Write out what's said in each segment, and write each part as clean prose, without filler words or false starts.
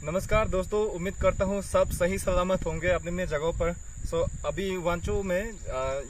नमस्कार दोस्तों, उम्मीद करता हूँ सब सही सलामत होंगे अपने अपने जगहों पर। अभी वांचो में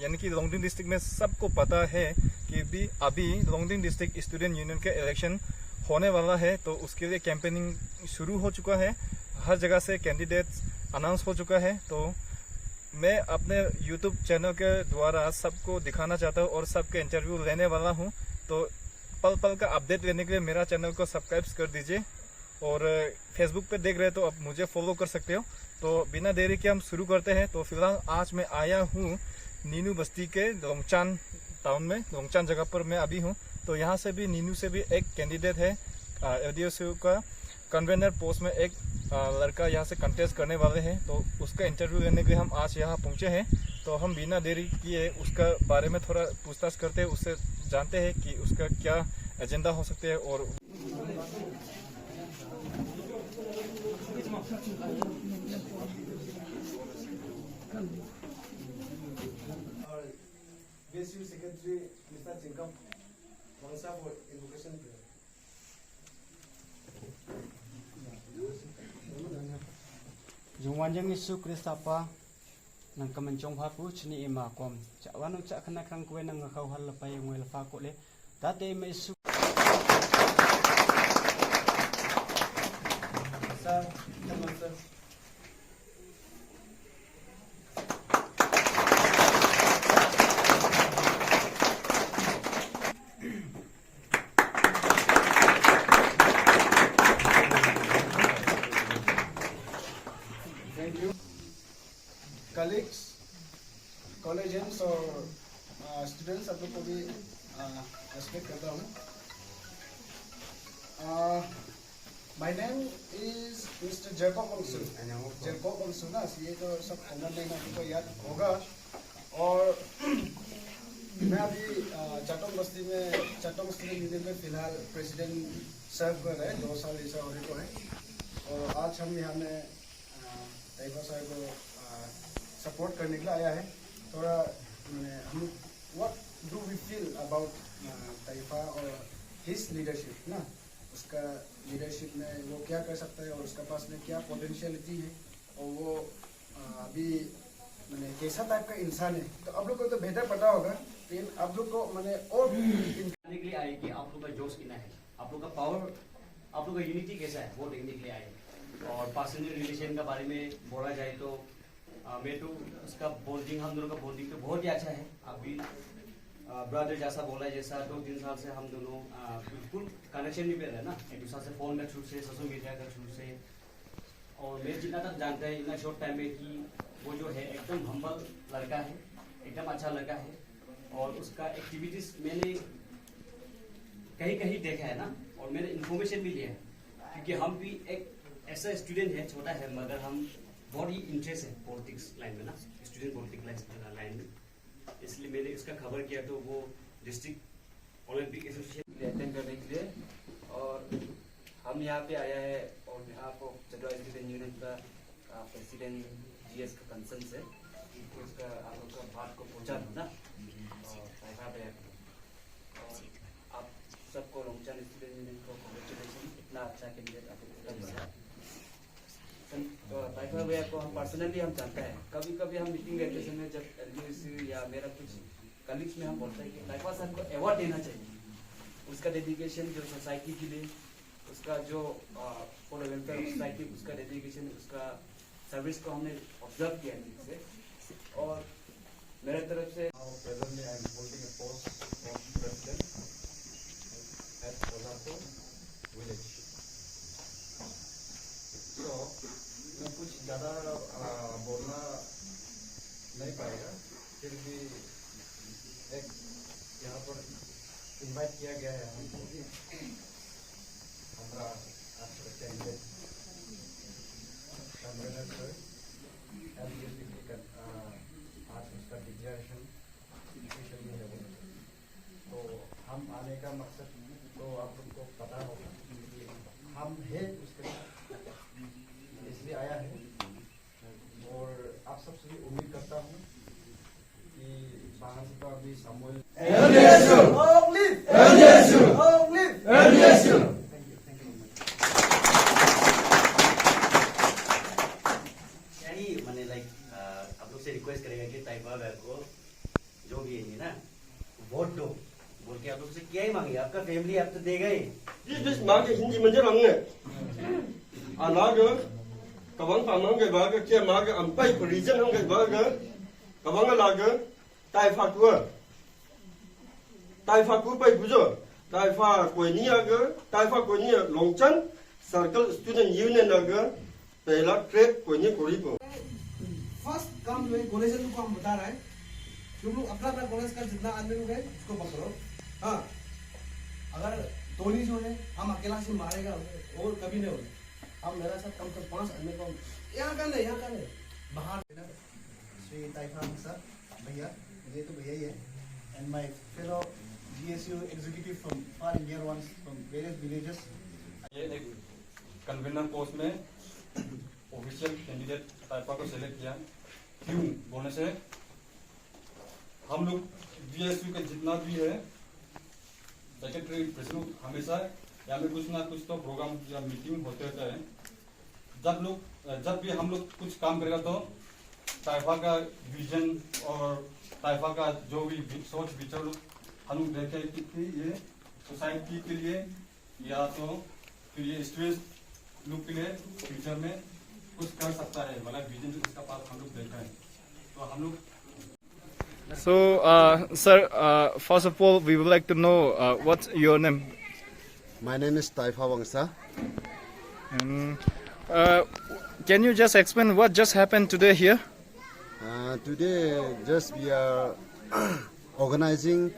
यानी कि लोंगडिंग डिस्ट्रिक्ट में सबको पता है कि अभी लोंगडिंग डिस्ट्रिक्ट स्टूडेंट यूनियन का इलेक्शन होने वाला है। तो उसके लिए कैंपेनिंग शुरू हो चुका है, हर जगह से कैंडिडेट्स अनाउंस हो चुका है। तो मैं अपने यूट्यूब चैनल के द्वारा सबको दिखाना चाहता हूँ और सबके इंटरव्यू लेने वाला हूँ। तो पल पल का अपडेट लेने के लिए मेरा चैनल को सब्सक्राइब कर दीजिए और फेसबुक पे देख रहे हो तो आप मुझे फॉलो कर सकते हो। तो बिना देरी के हम शुरू करते हैं। तो फिलहाल आज मैं आया हूँ नीनू बस्ती के लोंगचान टाउन में, लोंगचान जगह पर मैं अभी हूँ। तो यहाँ से भी नीनू से भी एक कैंडिडेट है एलडीएसयू का कन्वेनर पोस्ट में, एक लड़का यहाँ से कंटेस्ट करने वाले हैं। तो उसका इंटरव्यू लेने के लिए हम आज यहाँ पहुँचे हैं। तो हम बिना देरी किए उसका बारे में थोड़ा पूछताछ करते हैं, उससे जानते हैं कि उसका क्या एजेंडा हो सकते हैं। और BSU Secretary Mr. Chingkam Wangsa for Education. Jungwanjang isu Kristapa nang kamencong hapu chini ima kom cawanu cak kena kang kue nang ngakau hal lepai yang wel fakuk le tate ima isu Sir, come sir. Thank you. Colleagues, collegians और students सब लोग को भी respect करता हूँ। My name is Mr. Jacob Wangsu. Jacob Wangsu ना, ये तो सब कॉमन नेम आपको याद होगा। और मैं अभी चटोंग बस्ती यूनियन में फिलहाल प्रेसिडेंट सर्व कर रहे हैं, 2 साल ऐसा होने को है। और आज हम यहाँ में ताइफा साहब को सपोर्ट करने के लिए आया है। थोड़ा हम what do we feel about Taifa और हिज लीडरशिप ना, उसका लीडरशिप में वो क्या कर सकता है और उसका पास में क्या पोटेंशियलिटी है और वो अभी मैंने कैसा टाइप का इंसान है। तो आप लोग को तो बेहतर पता होगा, लेकिन आप लोग को मैंने और देखने के लिए आए कि आप लोग का जोश कितना है, आप लोग का पावर, आप लोग का यूनिटी कैसा है वो देखने के लिए आए। और पर्सनल रिलेशन का बारे में बोला जाए तो मैं तो उसका बॉन्डिंग, हम दोनों का बॉन्डिंग तो बहुत ही अच्छा है। अभी ब्रदर जैसा बोला, जैसा 2-3 साल से हम दोनों बिल्कुल कनेक्शन नहीं पे रहे ना, एक दूसरे से फोन का थ्रू से, सोशल मीडिया का थ्रू से। और मैं जितना तक जानता है इतना शॉर्ट टाइम में कि वो जो है एकदम हम्बल लड़का है, एकदम अच्छा लड़का है। और उसका एक्टिविटीज मैंने कहीं कहीं देखा है ना, और मैंने इन्फॉर्मेशन भी लिया है, क्योंकि हम भी एक ऐसा स्टूडेंट है, छोटा है मगर हम बहुत ही इंटरेस्ट है पॉलिटिक्स लाइन में ना, स्टूडेंट पॉलिटिक्स लाइन में। इसलिए मैंने उसका खबर किया तो वो डिस्ट्रिक्ट ओलंपिक एसोसिएशन अटेंड करने के लिए, और हम यहाँ पे आया है। और यहाँ को चटवा स्टूडेंट यूनियन का प्रेसिडेंट जीएस का कंसर्न से उसका आप लोग का बात को पहुँचा दो ना। और आप सबको लोंगचान स्टूडेंट यूनियन को कांग्रेचुलेशन, इतना अच्छा कैंडिडेट आप लोग। तो ताइफा भैया को हम पर्सनली हम जानते हैं, कभी कभी हम मीटिंग रहते समय जब एलडीएसयू या मेरा कुछ कलीग्स में हम बोलते हैं कि ताइफा साहब को अवार्ड देना चाहिए। उसका डेडिकेशन जो सोसाइटी के लिए, उसका जो फॉर वेलफेयर सोसाइटी, उसका डेडिकेशन, उसका सर्विस को हमने ऑब्जर्व किया ठीक से। और मेरे तरफ से presently I am holding a post of president at Kozarpur village. So मैं कुछ ज़्यादा बोलना नहीं पाएगा, फिर भी एक यहाँ पर इनवाइट किया गया है हमको, हमारा कैंडिडेट का मकसद तो आप लोग को पता होगा। हम हैं उसके साथ, इसलिए आया है। और आप सबसे भी उम्मीद करता हूँ कि बाहर से तो अभी सामुएल यही मैंने लाइक आप लोग से रिक्वेस्ट करेगा कि ताइफा भाई को जो भी है ना वोट दो बोल के आप लोग से क्या ही मांगे, आपका फैमिली आप तो देगा ही। This mark hindi menjerang ne. Anaga kabang pamang ke baga kia mark ampai region hang ke baga kabang laga tai fakwa. Tai fakwa pai bujo. Tai fa koi ni aga tai fa koi ni Longchan Circle Student Union aga पहला track कोई नहीं कोई को first काम जो है collagen को हम बता रहा है। तुम लोग अपना अपना कॉलेज का जितना आदमी लोग है उसको पकड़ो। हाँ, अगर धोनी जो है हम अकेला से मारेगा और कभी नहीं होगा। हम मेरा साथ कम से कम 5 आदमी को यहाँ का नहीं बाहर। श्री ताइफा सर भैया, ये तो भैया ही है। And my fellow GSU executive from for India once from various villages. ये एक कन्वीनर पोस्ट में ऑफिशियल कैंडिडेट ताइफा को सिलेक्ट किया। क्यों बोलने से हम लोग BSU के जितना भी है सेक्रेटरी प्रेसिडेंट हमेशा या में कुछ ना कुछ तो प्रोग्राम या मीटिंग होते रहता है। जब भी हम लोग कुछ काम करेगा तो ताइफा का विजन और ताइफा का जो भी सोच विचार हम लोग देखे कि ये सोसाइटी के लिए या तो फिर ये स्टूडेंट्स लोग के लिए फ्यूचर में कुछ कर सकता है, मतलब विजन इसका पास हम लोग देखा है तो हम लोग। So, sir, first of all, we would like to know what's your name. My name is Taifa Wangsa. And, can you just explain what just happened today here? Today, just we are organizing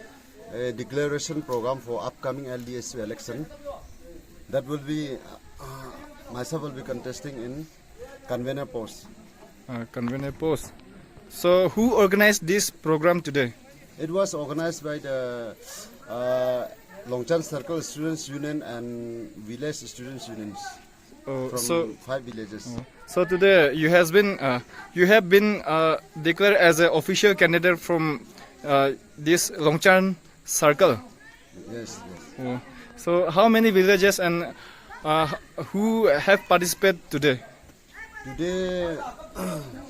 a declaration program for upcoming LDSU election. That will be myself will be contesting in convener post. Convener post. So, who organized this program today? It was organized by the Longchan Circle Students Union and Village Students Unions Oh, from so, 5 villages. so today you have been declared as an official candidate from this Longchan Circle. Yes, yes. Oh. So, how many villages and who have participated today? Today,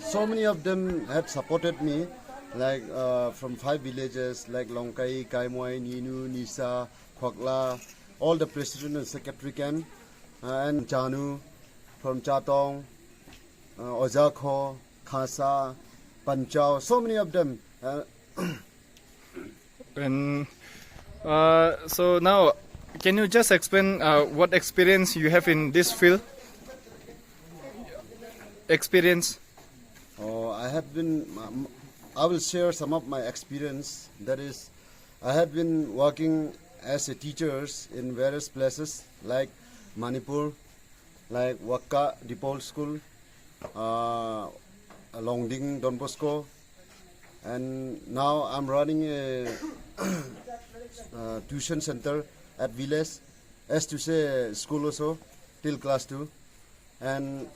so many of them have supported me, like from 5 villages like Longkai, Kaimoi, Ninu, Nisa, Khokla, all the president and secretary camp, and Chanu from Chatong, Ozakho, Khasa, Panchao, so many of them. And so now, can you just explain what experience you have in this field? Experience. I will share some of my experience. That is, I have been working as a teachers in various places like Manipur, like Wakka Dipol School, Longding Don Bosco, and now I'm running a tuition center at village, as to say school also till class 2, and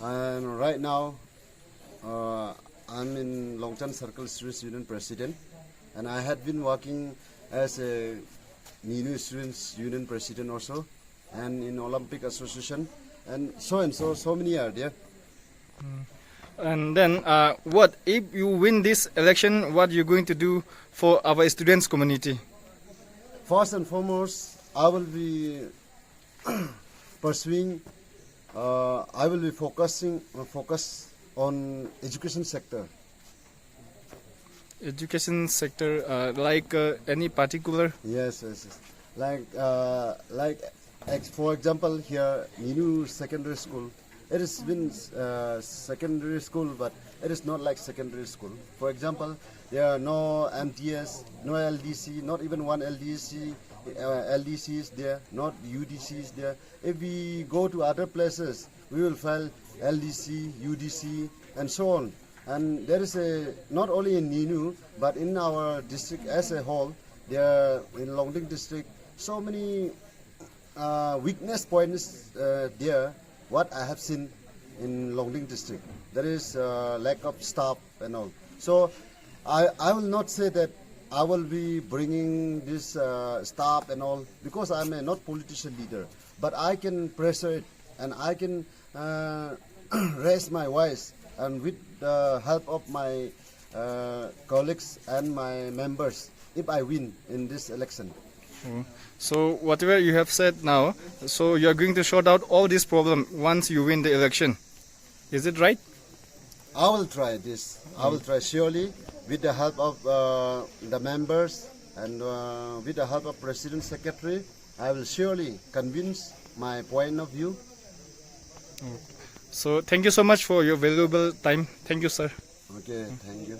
right now I'm in Longchan Circle Students Union President, and I had been working as a Ninu Students Union President also, and in Olympic Association, and so many are there. And then, what if you win this election? What you going to do for our students community? First and foremost, I will be pursuing. I will be focus on education sector. Education sector, like any particular? Yes. Like for example, here Ninu Secondary School. It has been secondary school, but it is not like secondary school. For example, there are no MTS, no LDC, not even one LDC. LDC is there, not UDC is there. If we go to other places, we will find LDC, UDC, and so on. And there is not only in Ninu, but in our district as a whole, there in Longding district, so many weakness points there. What I have seen in Longding district, there is lack of staff and all. So I will not say that I will be bringing this staff and all because I'm a not politician leader, but I can pressure it and I can raise my voice, and with the help of my colleagues and my members, if I win in this election. So whatever you have said now, so you are going to sort out all this problem once you win the election. Is it right? I will try this. I will try surely with the help of the members and with the help of President Secretary. I will surely convince my point of view. So thank you so much for your valuable time. Thank you, sir. Okay, thank you.